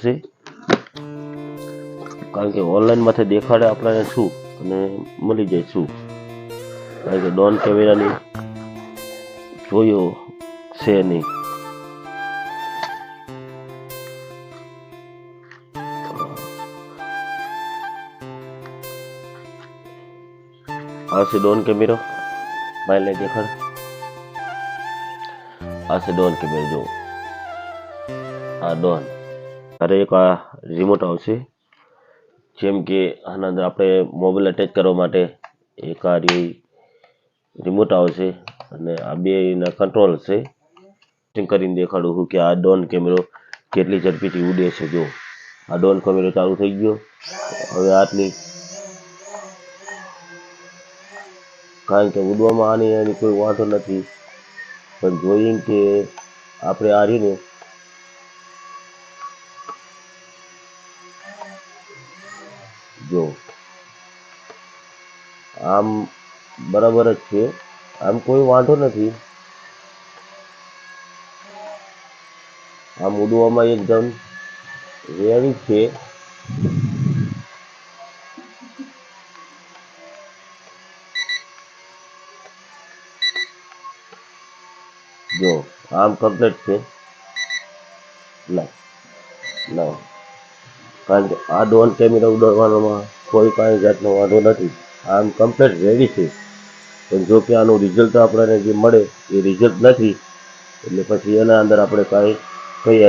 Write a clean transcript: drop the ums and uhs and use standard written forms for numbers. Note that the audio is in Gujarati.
છે, કારણ કે ઓનલાઈન માંથી દેખાડે આપણને શું અને મળી જાય શું, કારણ કે ડ્રોન કેમેરાની જોયો છે નહીં. આ છે ડ્રોન કેમેરો, ભાઈને દેખાડ. આ છે ડ્રોન કેમેરો, જો આ ડ્રોન. અરે એક આ રિમોટ આવશે, જેમ કે આના અંદર આપણે મોબાઈલ અટેચ કરવા માટે એક આ રિમોટ આવશે અને આ બે એના કંટ્રોલ છે. કરીને દેખાડું છું કે આ ડ્રોન કેમેરો કેટલી ઝડપીથી ઉડે છે. જો આ ડ્રોન કેમેરો ચાલુ થઈ ગયો. હવે આટલી, કારણ કે ઉડવામાં આની કોઈ વાંધો નથી, પણ જોઈએ કે આપણે આ રહીને જો આમ બરાબર જ છે, આમ કોઈ વાંધો નથી. આમ ઉડવામાં એકદમ રેડી છે. જો આમ કમ્પ્લીટ છે. ના, કારણ કે આ ડ્રોન કેમેરા ઉડાડવામાં કોઈ કાંઈ જાતનો વાંધો નથી. આમ કમ્પ્લીટ રેડી છે, પણ જો કે આનું રિઝલ્ટ આપણને જે મળે એ રિઝલ્ટ નથી, એટલે પછી એના અંદર આપણે કાંઈ કહી